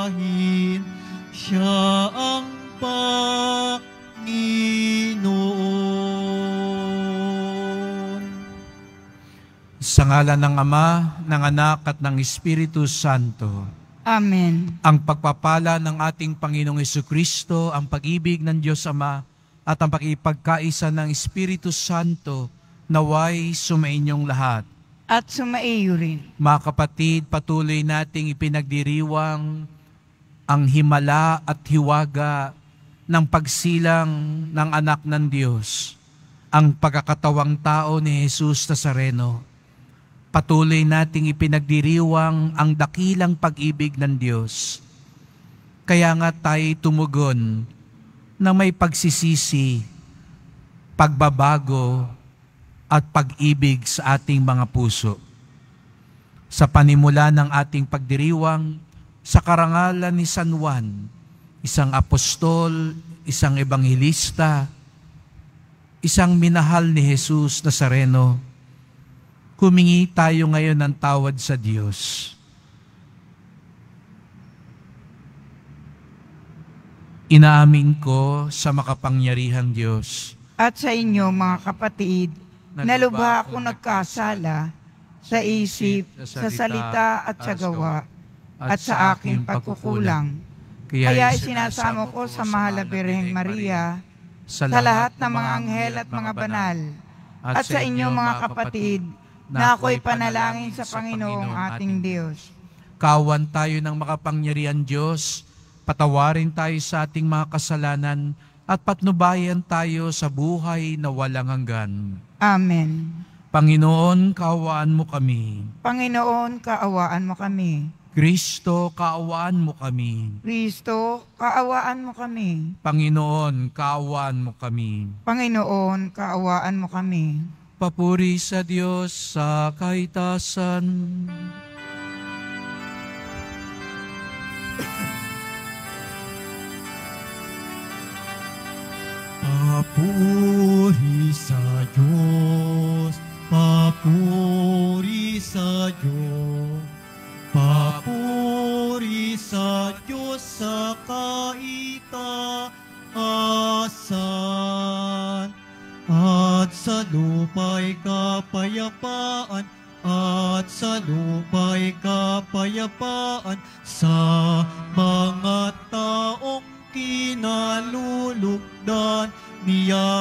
pasalamatahin, siya ang Panginoon. Sa ngalan ng Ama, ng Anak at ng Espiritu Santo. Amen. Ang pagpapala ng ating Panginoong Jesucristo, ang pag-ibig ng Diyos Ama, at ang pakipagkaisa ng Espiritu Santo, naway sumainyong lahat. At sumaiyo rin. Mga kapatid, patuloy nating ipinagdiriwang ang himala at hiwaga ng pagsilang ng anak ng Diyos, ang pagkakatawang tao ni Jesus Nazareno. Patuloy nating ipinagdiriwang ang dakilang pag-ibig ng Diyos. Kaya nga tayo tumugon na may pagsisisi, pagbabago, at pag-ibig sa ating mga puso. Sa panimula ng ating pagdiriwang, sa karangalan ni San Juan, isang apostol, isang ebanghelista, isang minahal ni Jesus Nazareno, humingi tayo ngayon ng tawad sa Diyos. Inaamin ko sa makapangyarihang Diyos At sa inyo, mga kapatid, na lubha ako nagkasala sa isip, sa salita at sa gawa, at sa aking pagkukulang. Kaya isinasamo ko sa mahal na Birheng Maria, sa lahat ng mga anghel at mga banal, at sa inyo, mga kapatid, na ako'y panalangin sa Panginoong ating Diyos. Kawan tayo ng makapangyarihan Diyos, patawarin tayo sa ating mga kasalanan, at patnubayan tayo sa buhay na walang hanggan. Amen. Panginoon, kaawaan mo kami. Panginoon, kaawaan mo kami. Kristo, kaawaan mo kami. Kristo, kaawaan mo kami. Panginoon, kaawaan mo kami. Panginoon, kaawaan mo kami. Papuri sa Diyos sa kaitasan. Papuri sa Diyos, papuri sa Diyos, papuri sa Diyos sa kaitaasan. At sa lupa'y kapayapaan, at sa lupa'y kapayapaan sa mga taong kinalulugdan niya.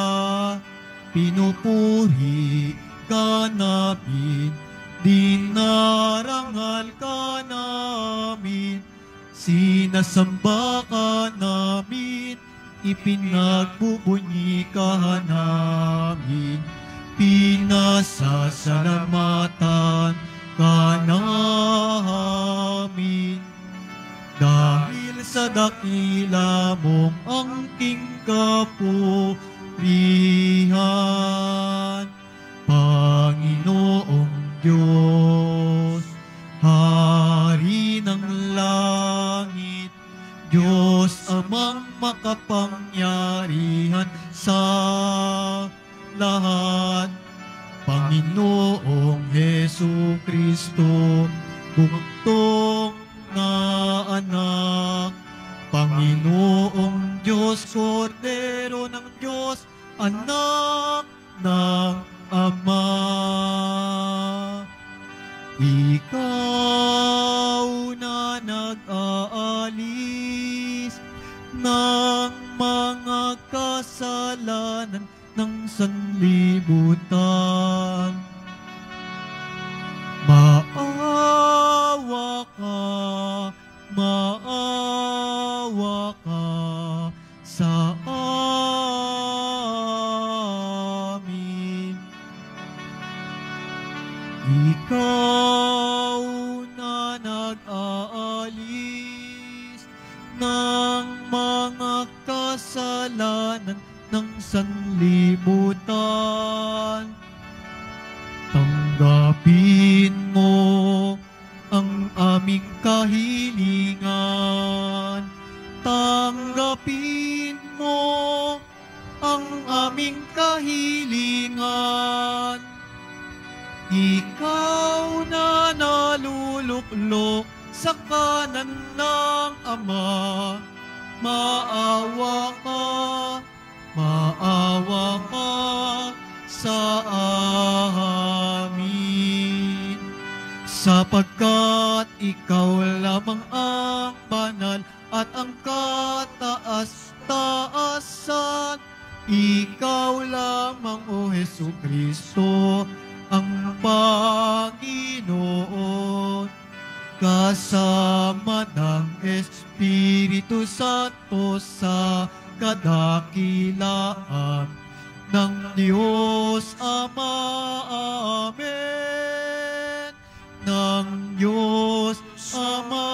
Pinupuri ka namin, dinarangal ka namin, sinasamba ka namin, ipinagbubunyi ka namin, pinasasalamatan ka namin. Dahil sa dakila mong angking kapurihan, Panginoong Diyos, Hari ng langit, Diyos amang makapangyarihan sa lahat, Panginoong Jesucristo, bugtong na anak, Panginoong Diyos, Kordero ng Diyos, anak ng Ama. Ikaw na nag-aalis ng mga kasalanan ng sanlibutan, maawa ka sa amin. Ikaw na nag-aalis ng mga kasalanan ng sanlibutan, tanggapin mo ang aming kahilingan. Tanggapin mo ang aming kahilingan. Ikaw na naluluklok sa kanan ng Ama. Maawa ka sa amin. Sapagkat ikaw lamang ang banal at ang kataas-taasan. Ikaw lamang, O Jesucristo, ang Panginoon, kasama ng Espiritu Santo sa kadakilaan ng Diyos Ama. Amen. Ng Diyos Ama.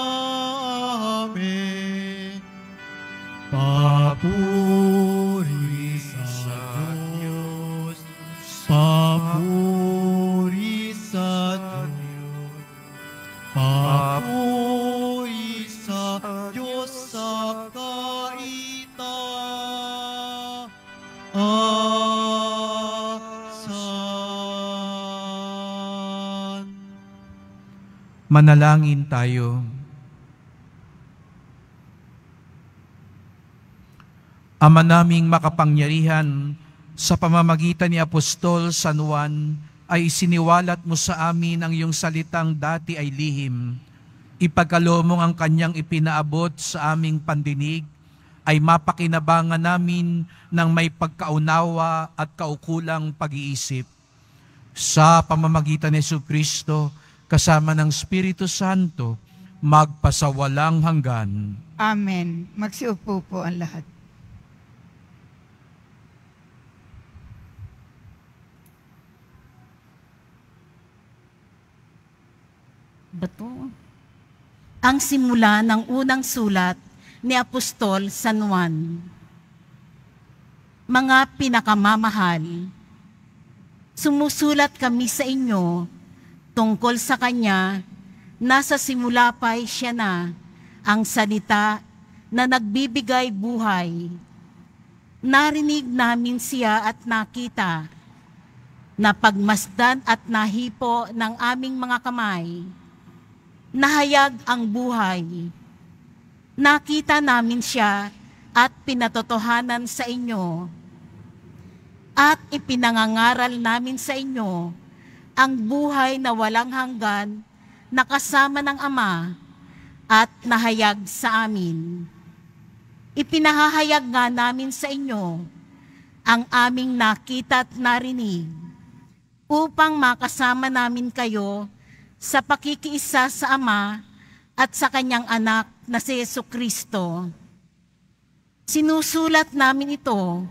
Amen. Papuri sa Diyos. Papuri sa Diyos. Papuri sa Diyos sa kaitaasan. Manalangin tayo. Ama naming makapangyarihan, sa pamamagitan ni Apostol San Juan, ay isiniwalat mo sa amin ang iyong salitang dati ay lihim. Ipagkaloob ang kanyang ipinaabot sa aming pandinig, ay mapakinabangan namin ng may pagkaunawa at kaukulang pag-iisip. Sa pamamagitan ni Jesucristo, kasama ng Espiritu Santo, magpasawalang hanggan. Amen. Magsiupo po ang lahat. Bato. Ang simula ng unang sulat ni Apostol San Juan. Mga pinakamamahal, sumusulat kami sa inyo tungkol sa Kanya na sa simula pa'y Siya na ang salita na nagbibigay buhay. Narinig namin Siya at nakita, napagmasdan at nahipo ng aming mga kamay. Nahayag ang buhay. Nakita namin Siya at pinatotohanan sa inyo. At ipinangangaral namin sa inyo ang buhay na walang hanggan na kasama ng Ama at nahayag sa amin. Ipinahahayag nga namin sa inyo ang aming nakita at narinig upang makasama namin kayo sa pakikiisa sa Ama at sa Kanyang anak na si Jesucristo. Sinusulat namin ito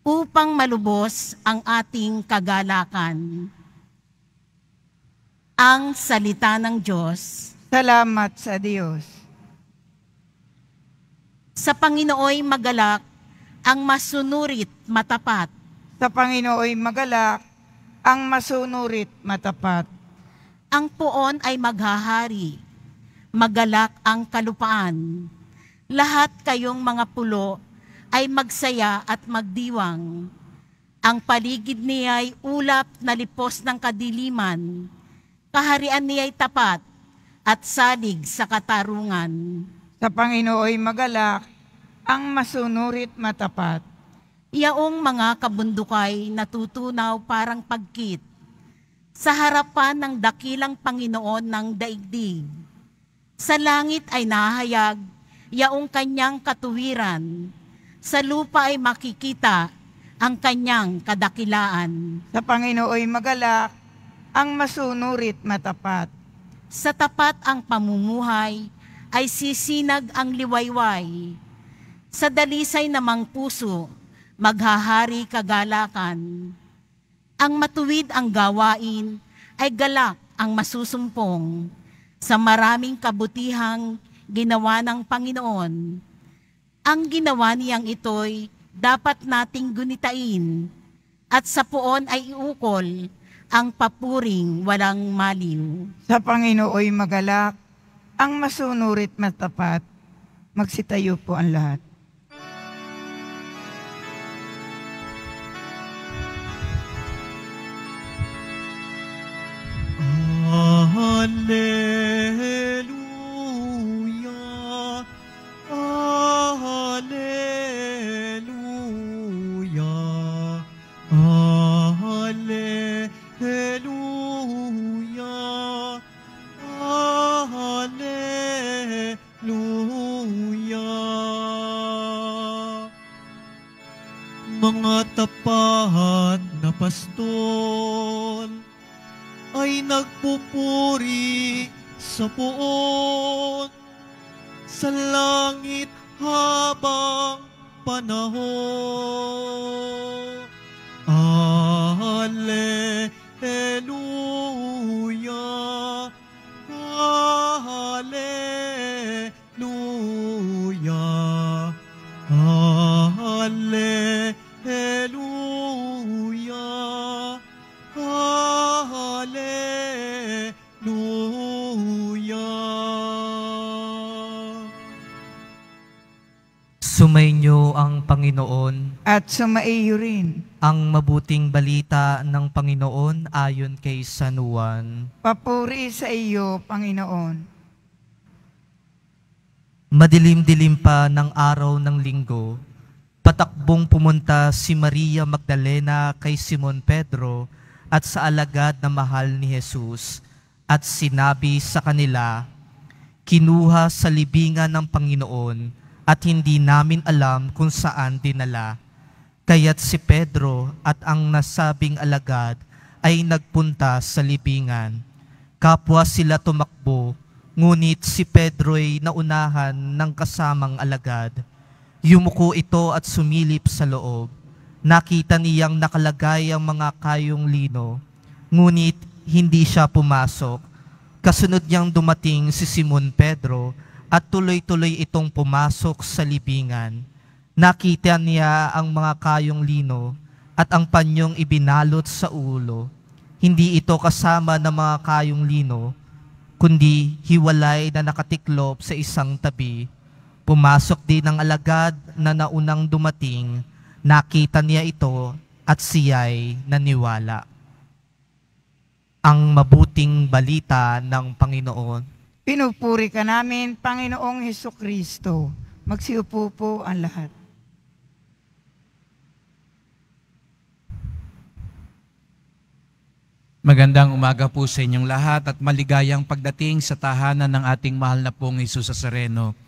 upang malubos ang ating kagalakan. Ang salita ng Diyos. Salamat sa Diyos. Sa Panginooy magalak ang masunurit matapat. Sa Panginooy magalak ang masunurit matapat. Ang poon ay maghahari, magalak ang kalupaan. Lahat kayong mga pulo ay magsaya at magdiwang. Ang paligid niya ay ulap na lipos ng kadiliman. Kaharian niya ay tapat at salig sa katarungan. Sa Panginooy magalak ang masunurit matapat. Yaong mga kabundukay natutunaw parang pagkit sa harapan ng dakilang Panginoon ng daigdig. Sa langit ay nahayag yaong kanyang katuwiran. Sa lupa ay makikita ang kanyang kadakilaan. Sa Panginooy magalak ang masunurit matapat. Sa tapat ang pamumuhay ay sisinag ang liwayway. Sa dalisay namang puso, maghahari kagalakan. Ang matuwid ang gawain ay galak ang masusumpong. Sa maraming kabutihang ginawa ng Panginoon, ang ginawa niyang ito'y dapat nating gunitain, at sa poon ay iukol ang papuring walang maliw. Sa Panginooy magalak ang masunurit matapat. Magsitayo po ang lahat. Hallelujah. pastol ay nagpupuri sa puot sa langit habang panahon. Alleluia, Alleluia, Alleluia, Alleluia. Sumainyo ang Panginoon At sumaiyo rin. ang mabuting balita ng Panginoon ayon kay San Juan. Papuri sa iyo, Panginoon. Madilim-dilim pa ng araw ng linggo, patakbong pumunta si Maria Magdalena kay Simon Pedro at sa alagad na mahal ni Jesus at sinabi sa kanila, "Kinuha sa libingan ng Panginoon at hindi namin alam kung saan dinala." Kaya't si Pedro at ang nasabing alagad ay nagpunta sa libingan. Kapwa sila tumakbo, ngunit si Pedro ay naunahan ng kasamang alagad. Yumuko ito at sumilip sa loob. Nakita niyang nakalagay ang mga kayong lino, ngunit hindi siya pumasok. Kasunod niyang dumating si Simon Pedro at tuloy-tuloy itong pumasok sa libingan. Nakita niya ang mga kayong lino at ang panyong ibinalot sa ulo. Hindi ito kasama ng mga kayong lino, kundi hiwalay na nakatiklop sa isang tabi. Pumasok din ang alagad na naunang dumating. Nakita niya ito at siya'y naniwala. Ang mabuting balita ng Panginoon. Pinupuri ka namin, Panginoong Hesukristo. Magsiupo po ang lahat. Magandang umaga po sa inyong lahat at maligayang pagdating sa tahanan ng ating mahal na pong Jesus Nazareno.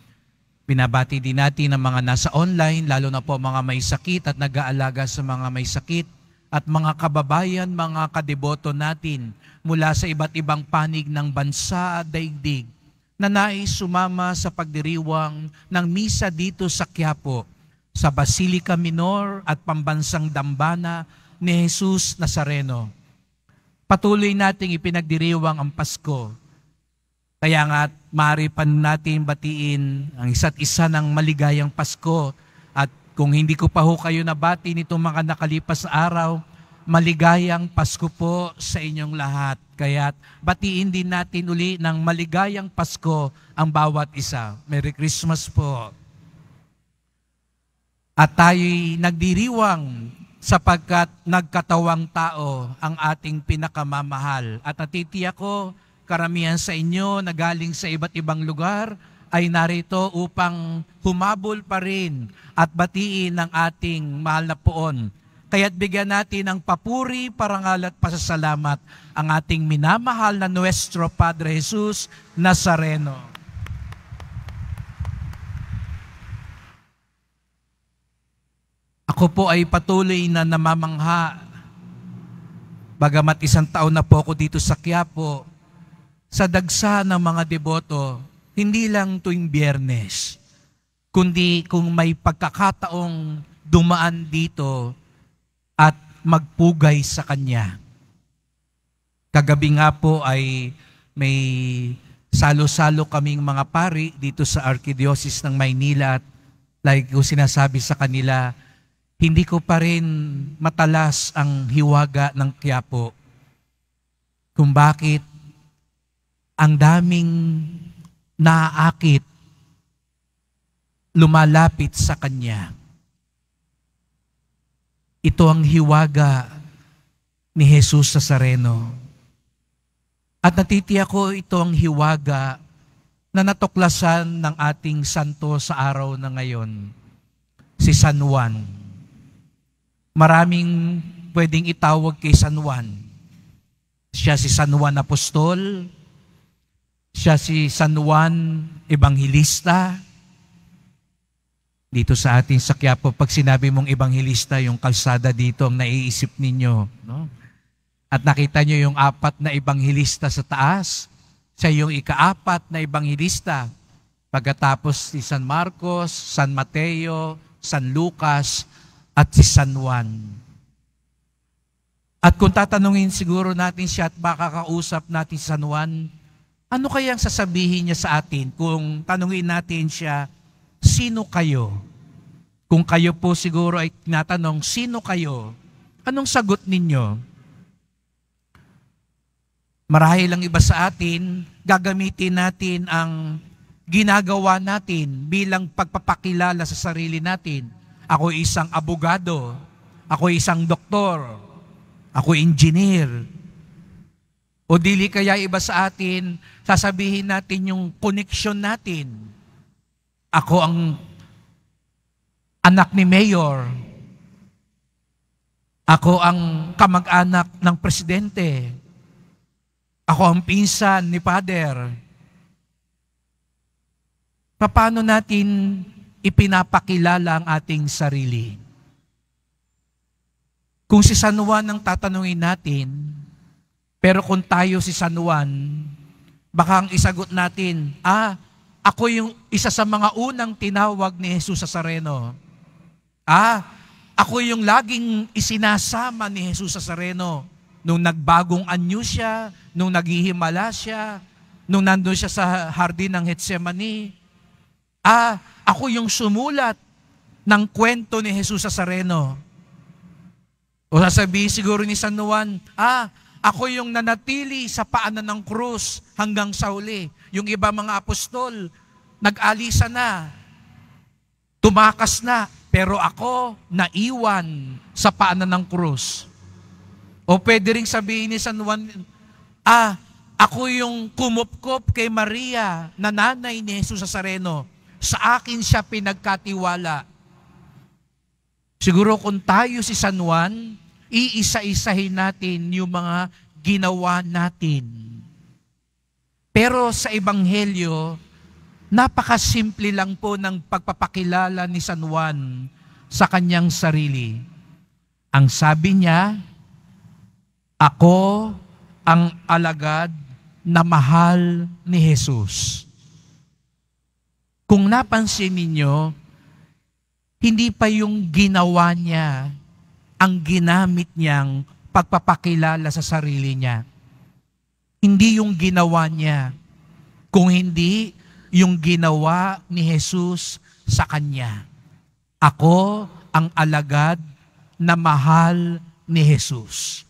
Binabati din natin ang mga nasa online, lalo na po mga may sakit at nag-aalaga sa mga may sakit at mga kababayan, mga kadeboto natin mula sa iba't ibang panig ng bansa at daigdig na nais sumama sa pagdiriwang ng misa dito sa Quiapo, sa Basilica Minor at Pambansang Dambana ni Jesus Nazareno. Patuloy nating ipinagdiriwang ang Pasko. Kaya nga maaari pa natin batiin ang isa't isa ng maligayang Pasko. At kung hindi ko pa ho kayo nabati nitong mga nakalipas na araw, maligayang Pasko po sa inyong lahat. Kaya batiin din natin uli ng maligayang Pasko ang bawat isa. Merry Christmas po. At tayo'y nagdiriwang sapagkat nagkatawang tao ang ating pinakamamahal. At natitiyak ko, karamihan sa inyo na galing sa iba't ibang lugar ay narito upang humabol pa rin at batiin ang ating mahal na poon. Kaya't bigyan natin ng papuri, parangal at pasasalamat ang ating minamahal na Nuestro Padre Jesus Nazareno. Ako po ay patuloy na namamangha, bagamat 1 taon na po ako dito sa Quiapo, sa dagsa ng mga deboto, hindi lang tuwing Biyernes, kundi kung may pagkakataong dumaan dito at magpugay sa Kanya. Kagabi nga po ay may salo-salo kaming mga pari dito sa Archdiocese ng Maynila at like ko sinasabi sa kanila, hindi ko pa rin matalas ang hiwaga ng Quiapo kung bakit ang daming naaakit lumalapit sa Kanya. Ito ang hiwaga ni Jesus Nazareno. At natitiyak ko ito ang hiwaga na natuklasan ng ating santo sa araw na ngayon, si San Juan. Maraming pwedeng itawag kay San Juan. Siya si San Juan Apostol, siya si San Juan Ebanghilista, Dito sa atin sa Quiapo, pag sinabi mong ebanghelista, yung kalsada dito ang naiisip ninyo. No? At nakita nyo yung 4 na ebanghelista sa taas. Siya yung ika-4 na ebanghelista. Pagkatapos si San Marcos, San Mateo, San Lucas, at si San Juan. At kung tatanungin siguro natin siya at baka kausap natin si San Juan, ano kayang sasabihin niya sa atin kung tanungin natin siya, sino kayo? Kung kayo po siguro ay tinatanong, sino kayo? Anong sagot ninyo? Marahil ang iba sa atin, gagamitin natin ang ginagawa natin bilang pagpapakilala sa sarili natin. Ako isang abogado, ako isang doktor, ako engineer. O dili kaya iba sa atin, sasabihin natin yung connection natin. Ako ang anak ni Mayor. Ako ang kamag-anak ng presidente. Ako ang pinsan ni Father. Paano natin ipinapakilala ang ating sarili? Kung si San Juan ang tatanungin natin, pero kung tayo si San Juan, baka ang isagot natin, ako yung isa sa mga unang tinawag ni Jesus Nazareno. Ako yung laging isinasama ni Jesus Nazareno nung nagbagong anyo siya, nung naghihimala siya, nung nandun siya sa hardin ng Getsemani. Ako yung sumulat ng kwento ni Jesus Nazareno. O sasabihin siguro ni San Juan, ako yung nanatili sa paanan ng krus hanggang sa huli. Yung iba mga apostol, nag-alisa na, tumakas na, pero ako naiwan sa paanan ng krus. O pwede rin sabihin ni San Juan, ako yung kumupkop kay Maria, na nanay ni Jesus Nazareno. Sa akin siya pinagkatiwala. Siguro kung tayo si San Juan, iisa-isahin natin yung mga ginawa natin. Pero sa Ebanghelyo, napakasimple lang po ng pagpapakilala ni San Juan sa kanyang sarili. Ang sabi niya, ako ang alagad na mahal ni Jesus. Kung napansin ninyo, hindi pa yung ginawa niya ang ginamit niyang pagpapakilala sa sarili niya. Hindi yung ginawa niya, kung hindi yung ginawa ni Jesus sa kanya. Ako ang alagad na mahal ni Jesus.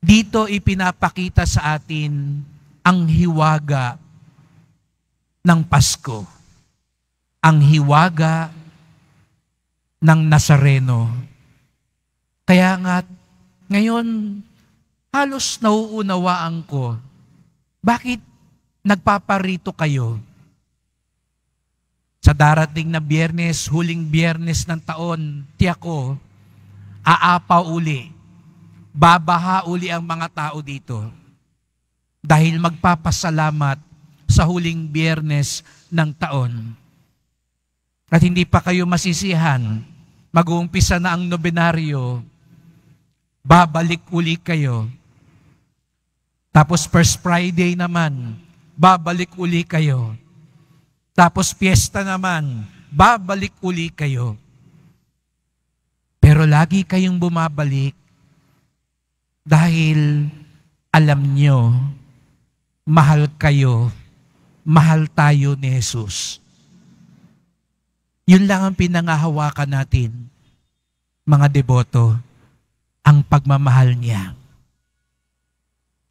Dito ipinapakita sa atin ang hiwaga ng Pasko. Ang hiwaga ng Nazareno. Kaya nga, ngayon, halos nauunawaan ko, bakit nagpaparito kayo? Sa darating na Biyernes, huling Biyernes ng taon, tiyako, aapaw uli. Babaha uli ang mga tao dito. Dahil magpapasalamat sa huling Biyernes ng taon. At hindi pa kayo masisihan, mag-uumpisa na ang nobenaryo, babalik uli kayo. Tapos First Friday naman, babalik uli kayo. Tapos Fiesta naman, babalik uli kayo. Pero lagi kayong bumabalik dahil alam nyo, mahal kayo, mahal tayo ni Jesus. Yun lang ang pinangahawakan natin, mga deboto, ang pagmamahal niya.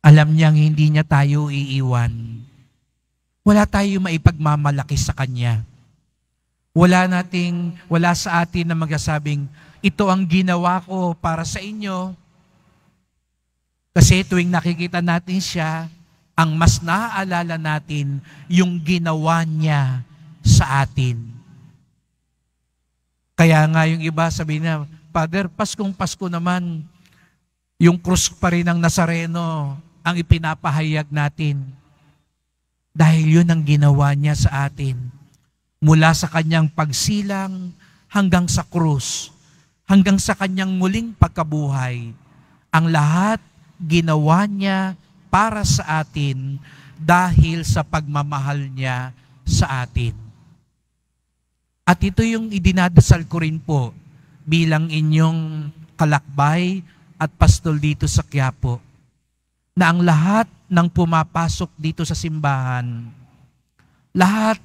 Alam niyang hindi niya tayo iiwan. Wala tayo maipagmamalaki sa Kanya. Wala sa atin na magsasabing, ito ang ginawa ko para sa inyo. Kasi tuwing nakikita natin siya, ang mas naaalala natin yung ginawa niya sa atin. Kaya nga yung iba sabi na, Father, Paskong Pasko naman, yung krus pa rin ng Nazareno ang ipinapahayag natin. Dahil yun ang ginawa niya sa atin. mula sa kanyang pagsilang hanggang sa krus, hanggang sa kanyang muling pagkabuhay. Ang lahat ginawa niya para sa atin dahil sa pagmamahal niya sa atin. At ito yung idinadasal ko rin po bilang inyong kalakbay at pastol dito sa Quiapo, na ang lahat ng pumapasok dito sa simbahan, lahat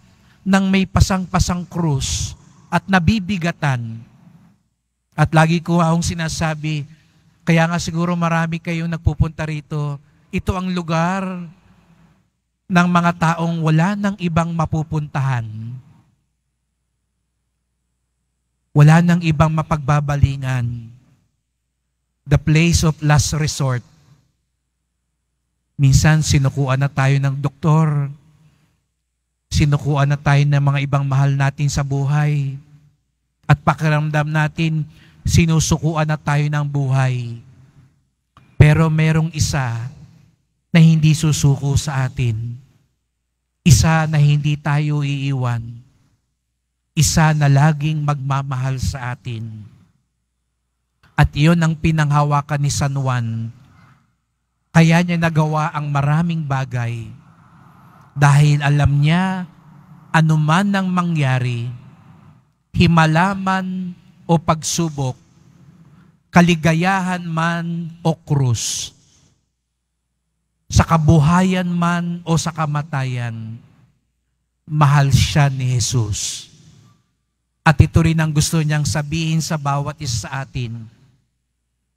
ng may pasang-pasang krus at nabibigatan, at lagi ko akong sinasabi, kaya nga siguro marami kayong nagpupunta rito, ito ang lugar ng mga taong wala ng ibang mapupuntahan. Wala ng ibang mapagbabalingan. The place of last resort. Minsan sinukuan na tayo ng doktor. Sinukuan na tayo ng mga ibang mahal natin sa buhay. At pakiramdam natin, sinusukuan na tayo ng buhay. Pero merong isa na hindi susuko sa atin. Isa na hindi tayo iiwan. Isa na laging magmamahal sa atin. At iyon ang pinanghawakan ni San Juan. Kaya niya nagawa ang maraming bagay. Dahil alam niya, anuman ang mangyari, himala man o pagsubok, kaligayahan man o krus, sa kabuhayan man o sa kamatayan, mahal siya ni Jesus. At ito rin ang gusto niyang sabihin sa bawat isa sa atin.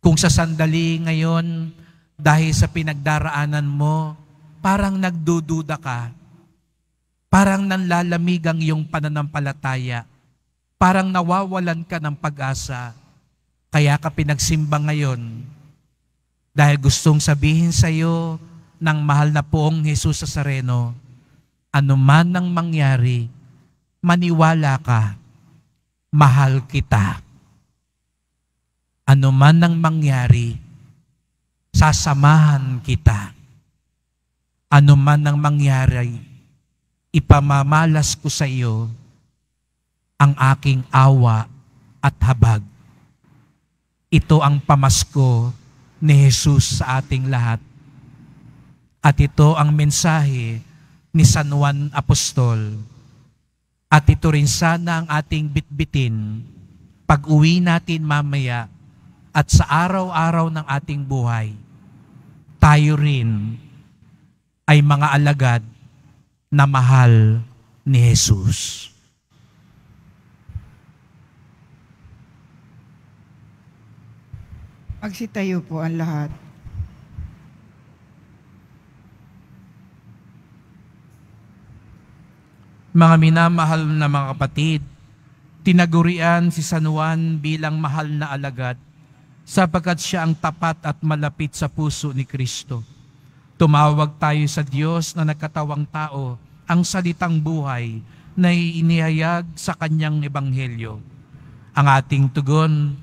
Kung sa sandali ngayon, dahil sa pinagdaraanan mo, parang nagdududa ka, parang nanlalamig ang iyong pananampalataya, parang nawawalan ka ng pag-asa, kaya ka pinagsimba ngayon, dahil gustong sabihin sa iyo ng mahal na poong Jesus Nazareno, anuman ang mangyari, maniwala ka, mahal kita. Ano man ang mangyari, sasamahan kita. Ano man ang mangyari, ipamamalas ko sa iyo ang aking awa at habag. Ito ang pamasko ni Jesus sa ating lahat. At ito ang mensahe ni San Juan Apostol. At ito rin sana ang ating bitbitin pag-uwi natin mamaya at sa araw-araw ng ating buhay. Tayo rin ay mga alagad na mahal ni Jesus. Magsitayo po ang lahat. Mga minamahal na mga kapatid, tinagurian si San Juan bilang mahal na alagad sapagkat siya ang tapat at malapit sa puso ni Kristo. Tumawag tayo sa Diyos na nagkatawang tao, ang salitang buhay na inihayag sa kanyang ebanghelyo. Ang ating tugon,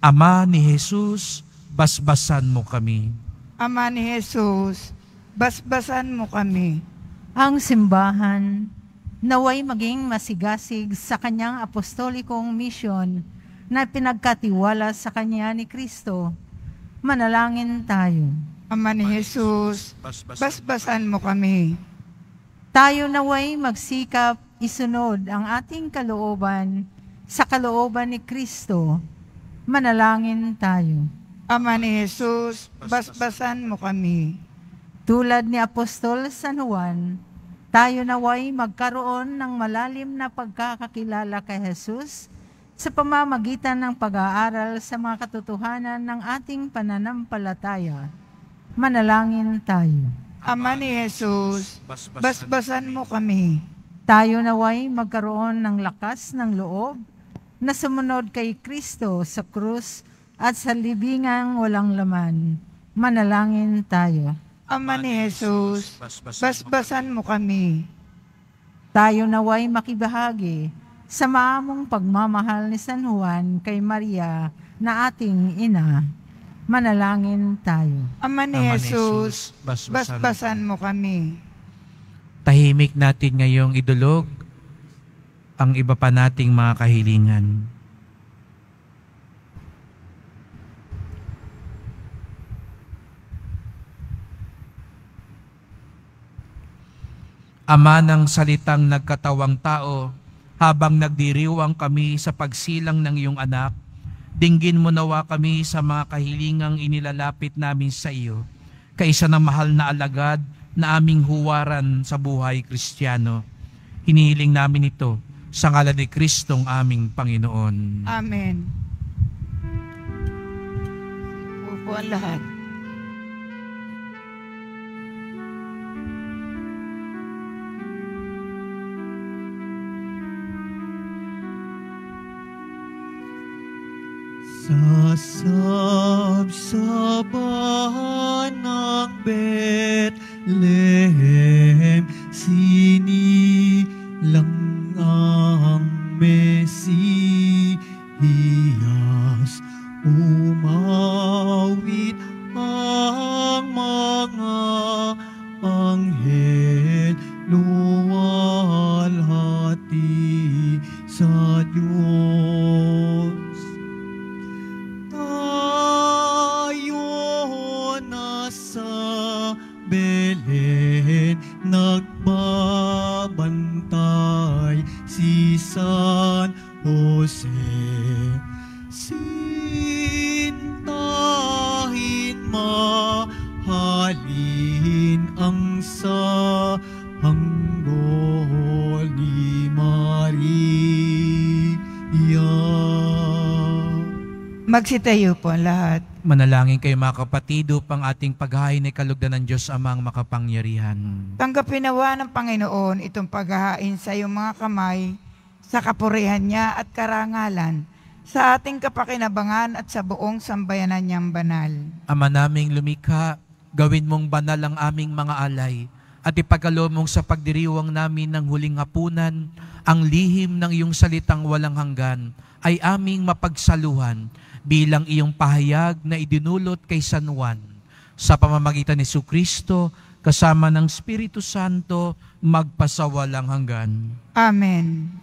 Ama ni Jesus, basbasan mo kami. Ama ni Jesus, basbasan mo kami. Ang simbahan, naway maging masigasig sa kanyang apostolikong misyon na pinagkatiwala sa kanya ni Kristo. Manalangin tayo. Ama ni Jesus, basbasan mo kami. Tayo naway magsikap isunod ang ating kalooban sa kalooban ni Kristo. Manalangin tayo. Ama ni Jesus, basbasan mo kami. Tulad ni Apostol San Juan, tayo naway magkaroon ng malalim na pagkakakilala kay Jesus sa pamamagitan ng pag-aaral sa mga katotohanan ng ating pananampalataya. Manalangin tayo. Ama ni Jesus, basbasan mo kami. Tayo naway magkaroon ng lakas ng loob na sumunod kay Kristo sa krus at sa libingang walang laman. Manalangin tayo. Ama ni Jesus, basbasan mo kami. Tayo naway makibahagi sa maamong pagmamahal ni San Juan kay Maria na ating ina. Manalangin tayo. Ama ni Jesus, basbasan mo kami. Tahimik natin ngayong idulog ang iba pa nating mga kahilingan. Ama ng salitang nagkatawang tao, habang nagdiriwang kami sa pagsilang ng iyong anak, dinggin mo nawa kami sa mga kahilingang inilalapit namin sa iyo, kaisa ng mahal na alagad na aming huwaran sa buhay Kristiyano. Hinihiling namin ito sa ngalan ni Kristong aming Panginoon. Amen. Upo ang lahat. Sasabsaban ng Bethlehem, sinilang ang Mesiyas. Umawit ang mga anghel, luwalhati sa Diyos. Belen, nagbabantay si San Jose. Sintahin, mahalin ang sanggol ni Maria. Magsitayo po ang lahat. Manalangin kayo mga kapatid upang ating paghahain ay kalugdan ng Diyos Amang makapangyarihan. Tanggapin nawa ng Panginoon itong paghahain sa iyong mga kamay, sa kapurihan niya at karangalan, sa ating kapakinabangan at sa buong sambayanan niyang banal. Ama naming lumikha, gawin mong banal ang aming mga alay, at ipagkaloob mong sa pagdiriwang namin ng huling hapunan, ang lihim ng iyong salitang walang hanggan ay aming mapagsaluhan bilang iyong pahayag na idinulot kay San Juan. Sa pamamagitan ni Jesucristo, kasama ng Espiritu Santo, magpasawalang hanggan. Amen.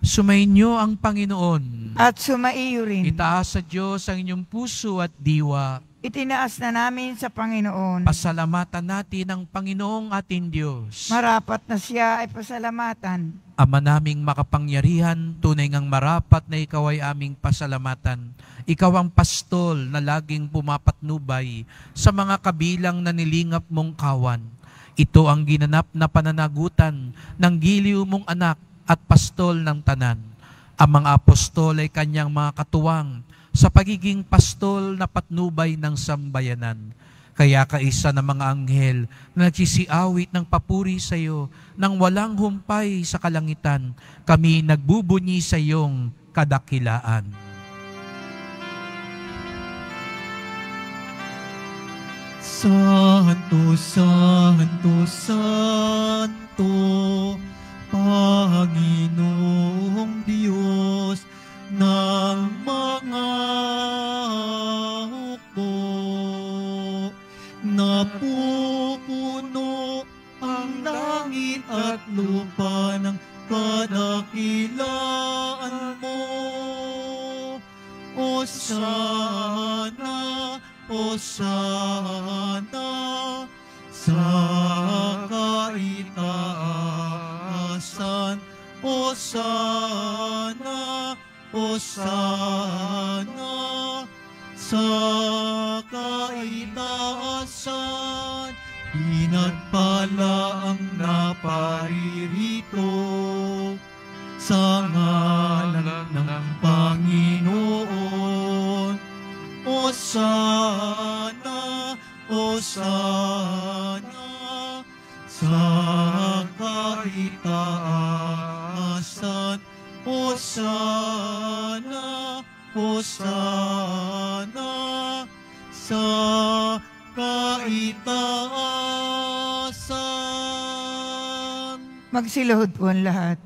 Sumainyo ang Panginoon. At sumaiyo rin. Itaas sa Diyos ang inyong puso at diwa. Itinaas na namin sa Panginoon. Pasalamatan natin ang Panginoong ating Diyos. Marapat na siya ay pasalamatan. Ama naming makapangyarihan, tunay ngang marapat na ikaw ay aming pasalamatan. Ikaw ang pastol na laging pumapatnubay sa mga kabilang na nilingap mong kawan. Ito ang ginanap na pananagutan ng giliw mong anak at pastol ng tanan. Ang mga apostol ay kanyang mga katuwang sa pagiging pastol na patnubay ng sambayanan. Kaya kaisa ng mga anghel na nagsisiawit ng papuri sa iyo nang walang humpay sa kalangitan, kami nagbubunyi sa iyong kadakilaan. Santo, Santo, Santo, Panginoong Diyos ng mga hukbo, napupuno ang langit at lupa ng kadakilaan mo. Hosana, Hosana sa kaitaasan. Hosana, Hosana sa kaitaasan. Pinagpala ang naparirito sa ngalan ng Panginoon. Hosana, Hosana sa kaitaasan. Hosana, Hosana sa kaitaasan. Magsiluhod po ang lahat.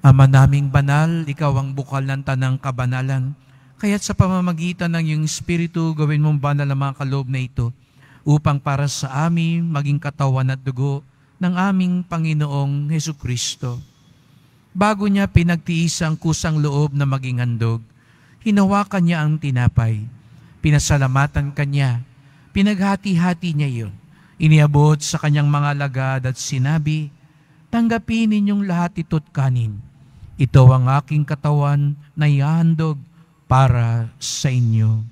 Ama naming banal, ikaw ang bukal ng tanang kabanalan. Kaya't sa pamamagitan ng iyong Espiritu, gawin mong banal ang mga kaloob na ito, upang para sa amin maging katawan at dugo ng aming Panginoong Hesukristo. Bago niya pinagtiis ang kusang loob na maging handog, hinawakan niya ang tinapay. Pinasalamatan kanya. Pinaghati-hati niya iyon. Iniabot sa kanyang mga alagad at sinabi, "Tanggapin ninyong lahat ito't kanin. Ito ang aking katawan na ihahandog para sa inyo."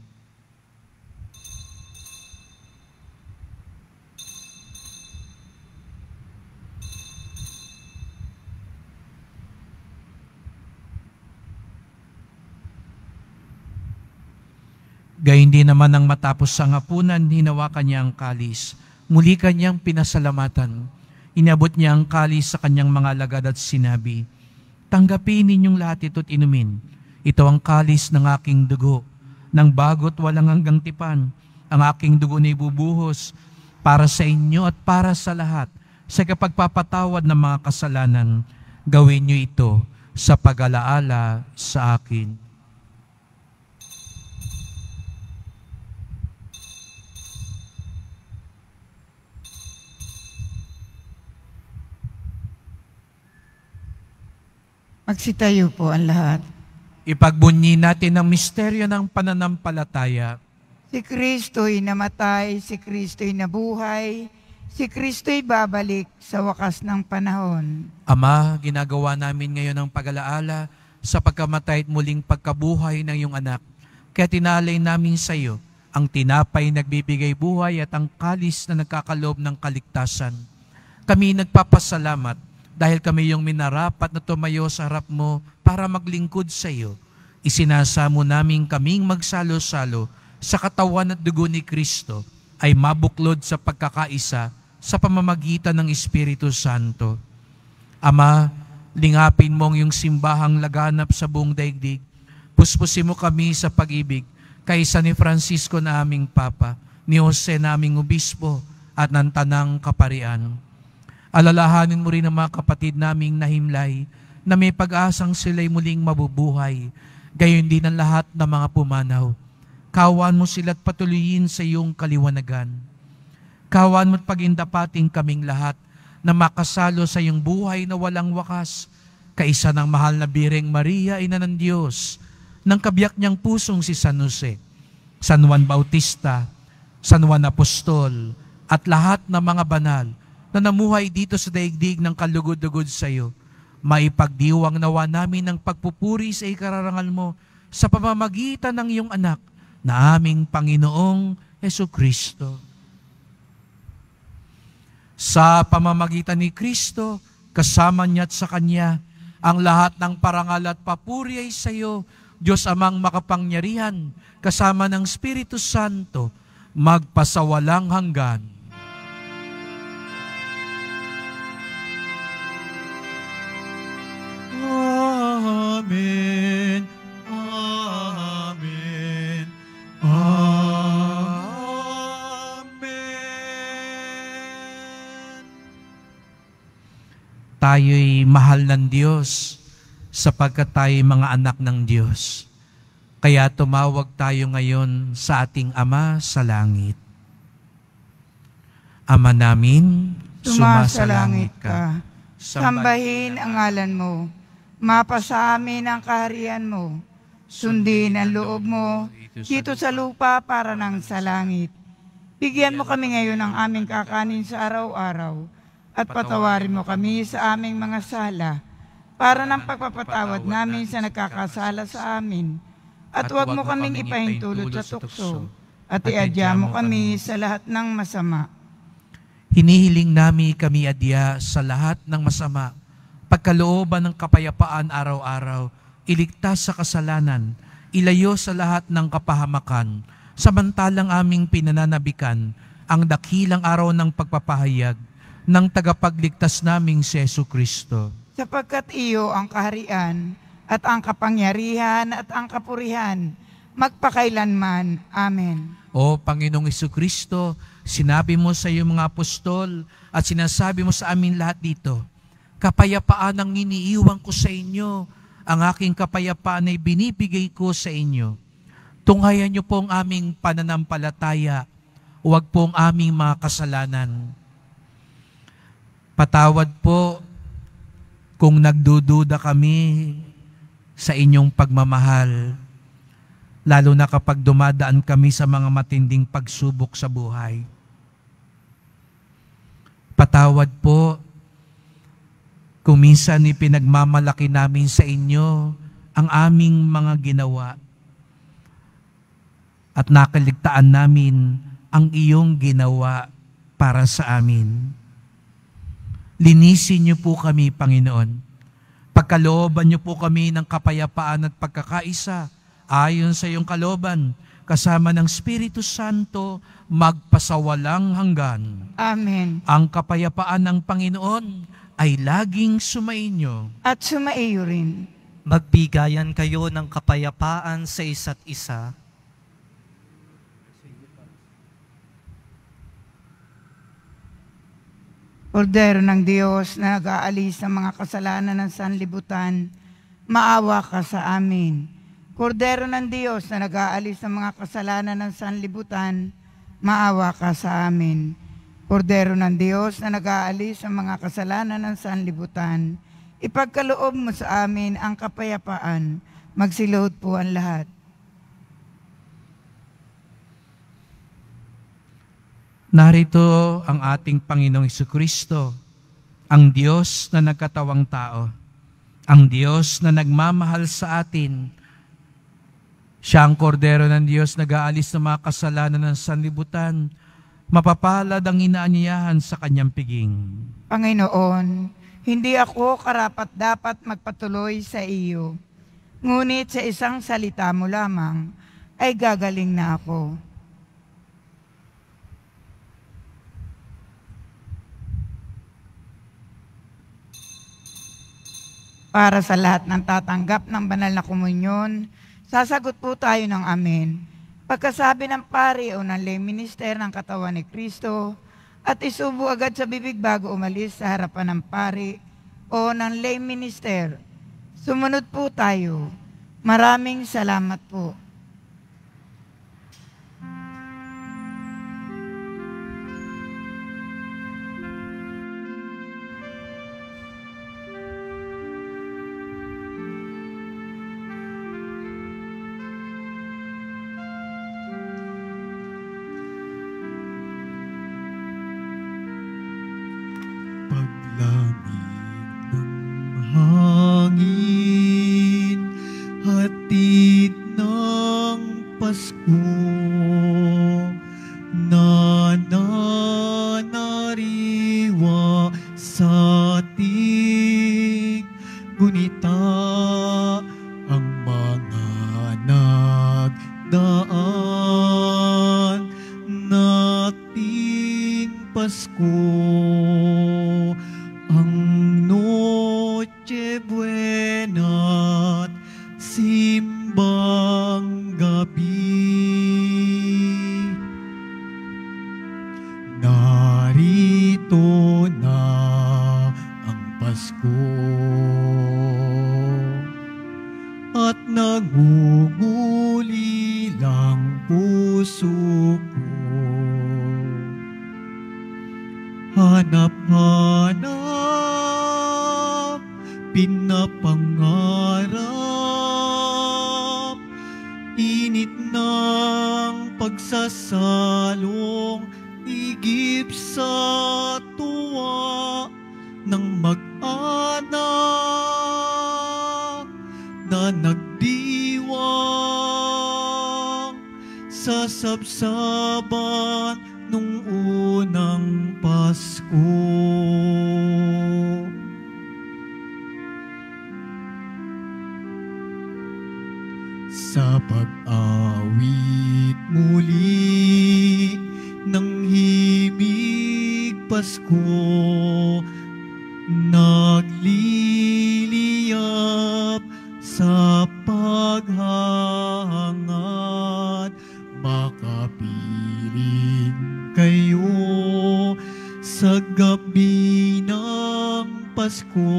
Gayun din naman nang matapos ang hapunan, hinawakan niya ang kalis. Muli kanyang pinasalamatan. Inabot niya ang kalis sa kanyang mga alagad at sinabi, "Tanggapin ninyong lahat ito't inumin. Ito ang kalis ng aking dugo, ng bago't walang hanggang tipan. Ang aking dugo na ibubuhos para sa inyo at para sa lahat. Sa kapagpapatawad ng mga kasalanan, gawin niyo ito sa pag-alaala sa akin." Magsitayo po ang lahat. Ipagbunyi natin ang misteryo ng pananampalataya. Si Kristo'y namatay, si Kristo'y nabuhay, si Kristo'y babalik sa wakas ng panahon. Ama, ginagawa namin ngayon ang pag-alaala sa pagkamatay at muling pagkabuhay ng iyong anak. Kaya tinalay namin sa iyo ang tinapay nagbibigay buhay at ang kalis na nagkakaloob ng kaligtasan. Kami nagpapasalamat dahil kami yung minarapat na tumayo sa harap mo para maglingkod sa iyo. Isinasamo namin kaming magsalo-salo sa katawan at dugo ni Kristo ay mabuklod sa pagkakaisa sa pamamagitan ng Espiritu Santo. Ama, lingapin mo ang iyong simbahang laganap sa buong daigdig. Puspusin mo kami sa pag-ibig kaysa ni Francisco na aming Papa, ni Jose na aming Obispo at ng Tanang Kaparian. Alalahanin mo rin ang mga kapatid naming nahimlay na may pag-asang sila'y muling mabubuhay, gayon din ang lahat ng mga pumanaw. Kawan mo sila't patuloyin sa iyong kaliwanagan. Kawan mo't pagindapating kaming lahat na makasalo sa iyong buhay na walang wakas, kaisa ng mahal na Birheng Maria, Ina ng Diyos, ng kabiyak niyang pusong si San Jose, San Juan Bautista, San Juan Apostol, at lahat ng mga banal na namuhay dito sa daigdig ng kalugod-lugod sa iyo. Maipagdiwang nawa namin ang pagpupuri sa ikararangal mo sa pamamagitan ng iyong anak na aming Panginoong Hesukristo. Sa pamamagitan ni Kristo, kasama niya at sa Kanya, ang lahat ng parangal at papuri ay sa iyo, Diyos Amang makapangyarihan, kasama ng Espiritu Santo, magpasawalang hanggan. Amen. Amen. Amen. Tayo'y mahal ng Diyos sapagkat tayo'y mga anak ng Diyos. Kaya tumawag tayo ngayon sa ating Ama sa langit. Ama namin, Sumasalangit ka. Sambahin ang ngalan mo. Mapasa amin ang kaharian mo. Sundin ang loob mo dito sa lupa para nang sa langit. Bigyan mo kami ngayon ng aming kakanin sa araw-araw at patawarin mo kami sa aming mga sala para ng pagpapatawad namin sa nagkakasala sa amin. At huwag mo kaming ipahintulot sa tukso at iadya mo kami sa lahat ng masama. hinihiling nami kami adya sa lahat ng masama, pagkalooban ng kapayapaan araw-araw, iligtas sa kasalanan, ilayo sa lahat ng kapahamakan, samantalang aming pinananabikan ang dakilang araw ng pagpapahayag ng tagapagligtas naming si Jesucristo. Sapagkat iyo ang kaharian at ang kapangyarihan at ang kapurihan, magpakailanman. Amen. O Panginoong Jesucristo, sinabi mo sa iyong mga apostol at sinasabi mo sa amin lahat dito, kapayapaan ang iniiwan ko sa inyo, ang aking kapayapaan ay binibigay ko sa inyo. Tunghayan niyo po ang aming pananampalataya, huwag po ang aming mga kasalanan. Patawad po kung nagdududa kami sa inyong pagmamahal, lalo na kapag dumadaan kami sa mga matinding pagsubok sa buhay. Patawad po kung minsan ipinagmamalaki namin sa inyo ang aming mga ginawa at nakaligtaan namin ang iyong ginawa para sa amin. Linisin niyo po kami, Panginoon. Pagkalooban niyo po kami ng kapayapaan at pagkakaisa ayon sa iyong kalooban, kasama ng Espiritu Santo, magpasawalang hanggan. Amen. Ang kapayapaan ng Panginoon ay laging sumainyo. At sumaiyo rin. Magbigayan kayo ng kapayapaan sa isa't isa. Kordero ng Diyos na nag-aalis ng mga kasalanan ng sanlibutan, maawa ka sa amin. Kordero ng Diyos na nag-aalis ng mga kasalanan ng sanlibutan, maawa ka sa amin. Kordero ng Diyos na nag-aalis ng mga kasalanan ng sanlibutan, ipagkaloob mo sa amin ang kapayapaan. Magsiluhod po ang lahat. Narito ang ating Panginoong Hesukristo, ang Diyos na nagkatawang tao, ang Diyos na nagmamahal sa atin. Siya ang kordero ng Diyos na nag-aalis ng mga kasalanan ng sanlibutan. Mapapalad ang inaanyayahan sa kanyang piging. Panginoon, hindi ako karapat-dapat magpatuloy sa iyo, ngunit sa isang salita mo lamang ay gagaling na ako. Para sa lahat ng tatanggap ng banal na komunyon, sasagot po tayo ng amen. Pagkasabi ng pari o ng lay minister ng katawan ni Kristo, at isubo agad sa bibig bago umalis sa harapan ng pari o ng lay minister. Sumunod po tayo. Maraming salamat po. Hanap-hanap, pinapangarap, init ng pagsasalong, igip sa tuwa ng mag-anak na nagdiwang sa sabsaban nung unang Pasko. Sa pag-awit muli ng himig Pasko, nagliliyap sa paghahangad, makapiling kayo sa gabi ng Pasko.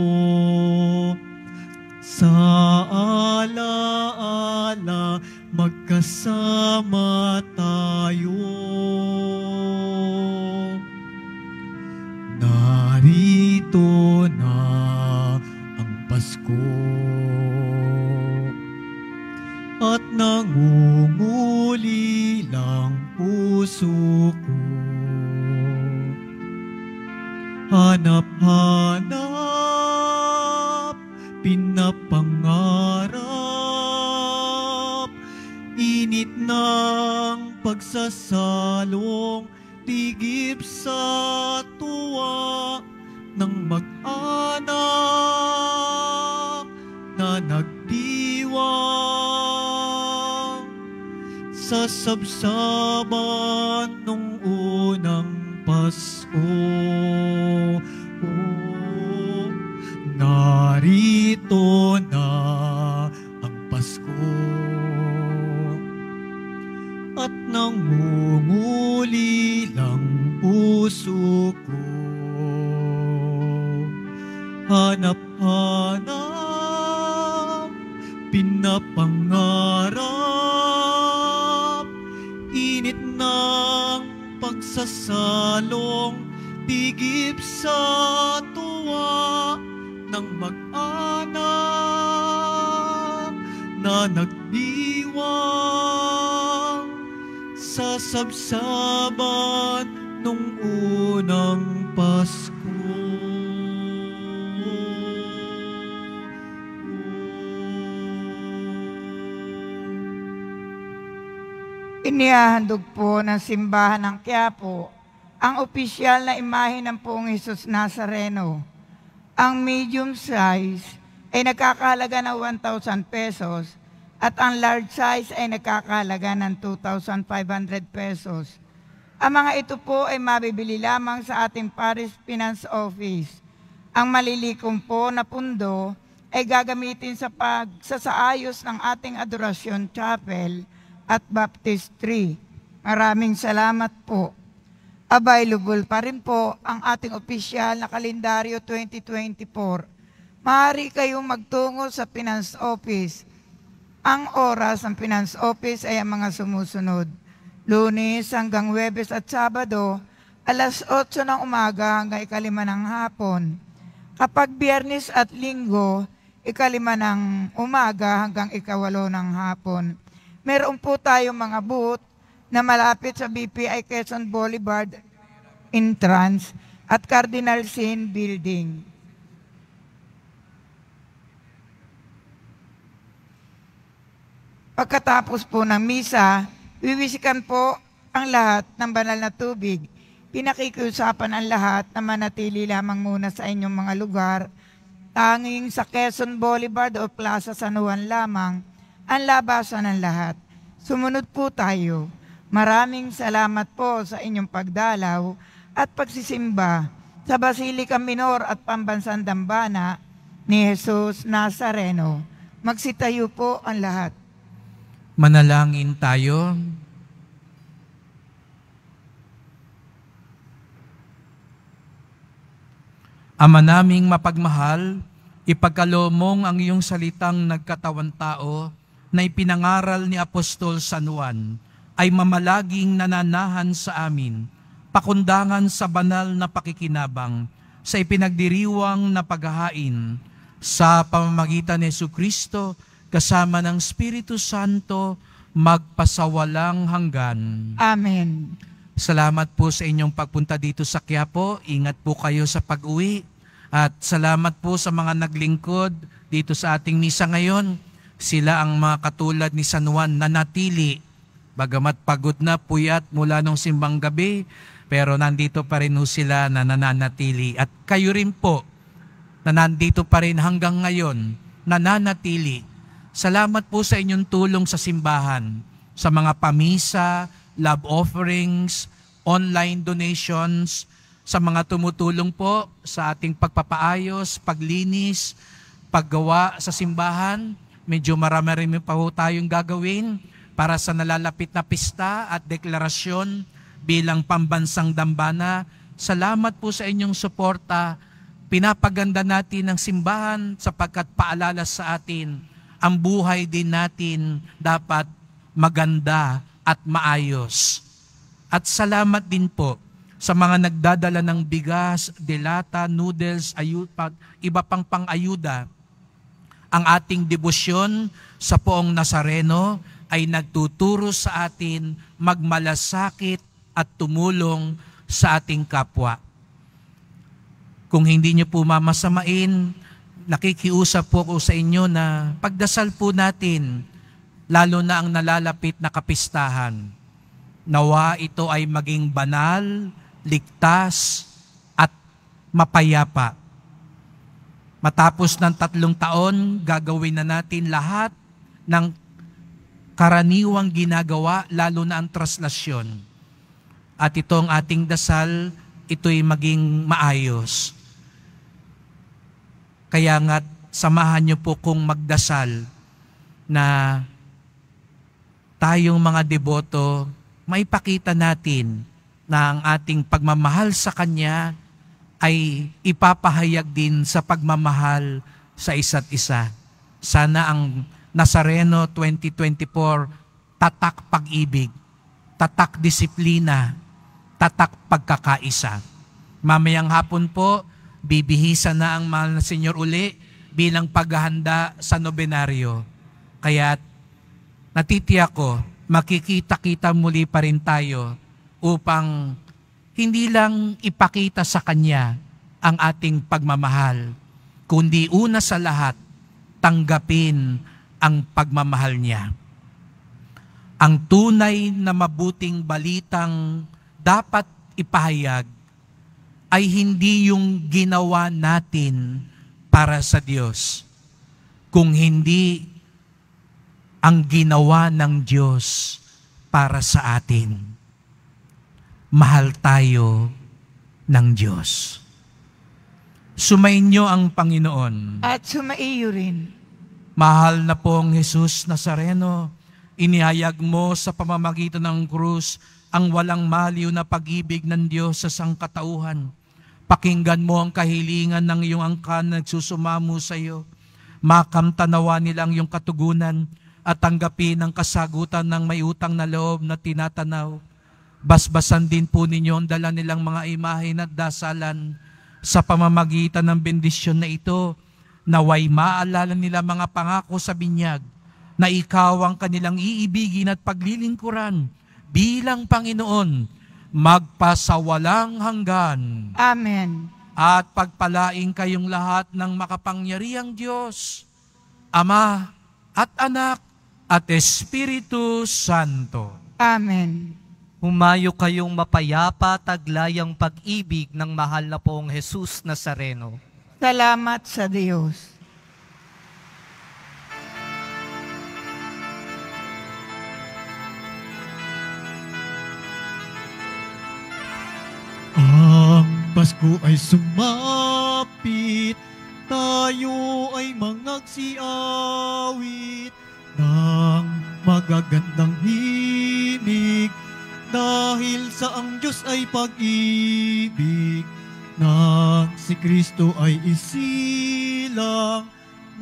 Sa alaala, magkasama tayo. Narito na Pasko. At nangunguli lang puso ko, hanap-hanap, pinapangarap, init ng pagsasalong, tigip sa tuwa ng mag-anak na nagdiwang sa sabsaban nung unang Pasko. Oh, narito na ang Pasko at nangunguli lang puso ko, hanap-hanap, pinapangarap, init ng pagsasalong, tigip sa tuwa ng mag-anak na nagdiwang sa sabsaban nung unang Pasko. Inihahandog po ng simbahan ng Quiapo ang opisyal na imahe ng Poong Jesus Nazareno. Ang medium size ay nagkakahalaga ng 1,000 pesos at ang large size ay nagkakahalaga ng 2,500 pesos. Ang mga ito po ay mabibili lamang sa ating Parish Finance Office. Ang malilikom po na pundo ay gagamitin sa pagsasaayos ng ating Adorasyon Chapel at baptistry. Maraming salamat po. Available pa rin po ang ating opisyal na kalendaryo 2024. Maaari kayong magtungo sa Finance Office. Ang oras ng Finance Office ay ang mga sumusunod: Lunes hanggang Huwebes at Sabado, alas 8 ng umaga hanggang 5 ng hapon. Kapag Biyernes at Linggo, 5 ng umaga hanggang 8 ng hapon. Meron po tayong mga booth na malapit sa BPI Quezon Boulevard entrance at Cardinal Sin Building. Pagkatapos po ng misa, wiwisikan po ang lahat ng banal na tubig. Pinakikiusapan ang lahat na manatili lamang muna sa inyong mga lugar. Tanging sa Quezon Boulevard o Plaza San Juan lamang ang labasan ng lahat. Sumunod po tayo. Maraming salamat po sa inyong pagdalaw at pagsisimba sa Basilica Minor at Pambansang Dambana ni Jesus Nazareno. Magsitayo po ang lahat. Manalangin tayo. Ama naming mapagmahal, ipagkaloob ang iyong salitang nagkatawan tao na ipinangaral ni Apostol San Juan ay mamalaging nananahan sa amin, pakundangan sa banal na pakikinabang, sa ipinagdiriwang na paghahain, sa pamamagitan ni Jesucristo, kasama ng Espiritu Santo, magpasawalang hanggan. Amen. Salamat po sa inyong pagpunta dito sa Quiapo. Ingat po kayo sa pag-uwi. At salamat po sa mga naglingkod dito sa ating misa ngayon. Sila ang mga katulad ni San Juan na natili. Bagamat pagod na, puyat mula nung simbang gabi, pero nandito pa rin sila na nananatili. At kayo rin po na nandito pa rin hanggang ngayon, nananatili. Salamat po sa inyong tulong sa simbahan, sa mga pamisa, love offerings, online donations, sa mga tumutulong po sa ating pagpapaayos, paglinis, paggawa sa simbahan. Medyo marami pa po tayong gagawin para sa nalalapit na pista at deklarasyon bilang Pambansang Dambana. Salamat po sa inyong suporta. Pinapaganda natin ang simbahan sapagkat paalala sa atin, ang buhay din natin dapat maganda at maayos. At salamat din po sa mga nagdadala ng bigas, delata, noodles, iba pang pang-ayuda Ang ating debosyon sa Poong Nazareno ay nagtuturo sa atin magmalasakit at tumulong sa ating kapwa. Kung hindi niyo po mamasamain, nakikiusap po ko sa inyo na pagdasal po natin, lalo na ang nalalapit na kapistahan. Nawa ito ay maging banal, ligtas, at mapayapa. Matapos ng 3 taon, gagawin na natin lahat ng karaniwang ginagawa, lalo na ang traslasyon. At ito ang ating dasal, ito'y maging maayos. Kaya nga, samahan niyo po kung magdasal na tayong mga deboto, maipakita natin na ang ating pagmamahal sa Kanya ay ipapahayag din sa pagmamahal sa isa't isa. Sana ang Nazareno 2024, tatak pag-ibig, tatak disiplina, tatak pagkakaisa. Mamayang hapon po, bibihisa na ang mahal na Senyor uli bilang paghahanda sa nobenaryo. Kaya natitiyak ko, makikita-kita muli pa rin tayo upang hindi lang ipakita sa Kanya ang ating pagmamahal, kundi una sa lahat, tanggapin ang pagmamahal niya. Ang tunay na mabuting balitang dapat ipahayag ay hindi yung ginawa natin para sa Diyos, kung hindi ang ginawa ng Diyos para sa atin. Mahal tayo ng Diyos. Sumainyo ang Panginoon. At sumaiyo rin. Mahal na pong Jesus Nazareno, inihayag mo sa pamamagitan ng krus ang walang maliw na pag-ibig ng Diyos sa sangkatauhan. Pakinggan mo ang kahilingan ng iyong angkan na nagsusumamo sa iyo. Makamtanawa nilang iyong katugunan at tanggapin ang kasagutan ng may utang na loob na tinatanaw. Basbasan din po ninyo ang dala nilang mga imahe at dasalan sa pamamagitan ng bendisyon na ito. Naway maalala nila mga pangako sa binyag na ikaw ang kanilang iibigin at paglilingkuran bilang Panginoon magpasawalang hanggan. Amen. At pagpalaing kayong lahat ng makapangyarihang Diyos, Ama at Anak at Espiritu Santo. Amen. Humayo kayong mapayapa, taglayang pag-ibig ng mahal na Poong Jesus Nazareno. Salamat sa Diyos. Ang Pasko ay sumapit, tayo ay mangagsiawit ng magagandang himig, dahil sa ang Diyos ay pag-ibig, nang si Kristo ay isilang,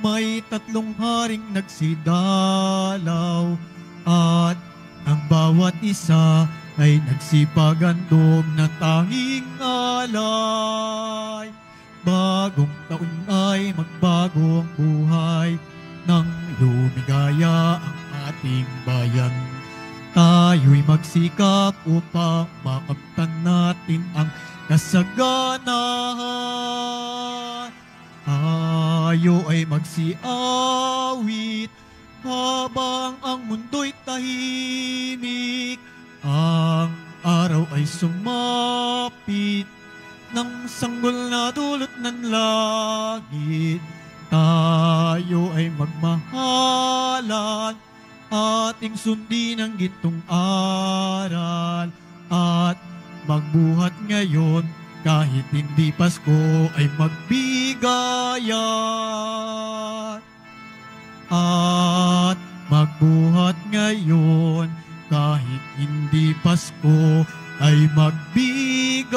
may 3 haring nagsidalaw, at ang bawat isa ay nagsipagandog na tanging alay. Bagong taon ay magbago ang buhay, nang lumigaya ang ating bayan. Tayo'y magsikap upang makamtan natin ang kasaganahan. Tayo ay magsiawit habang ang mundo'y tahimik. Ang araw ay sumapit ng sanggol na dulot ng langit. Tayo ay magmahalan, ating sundin ang gintong aral, at magbuhat ngayon kahit hindi Pasko ay magbigayan. At magbuhat ngayon kahit hindi Pasko ay magbigayan.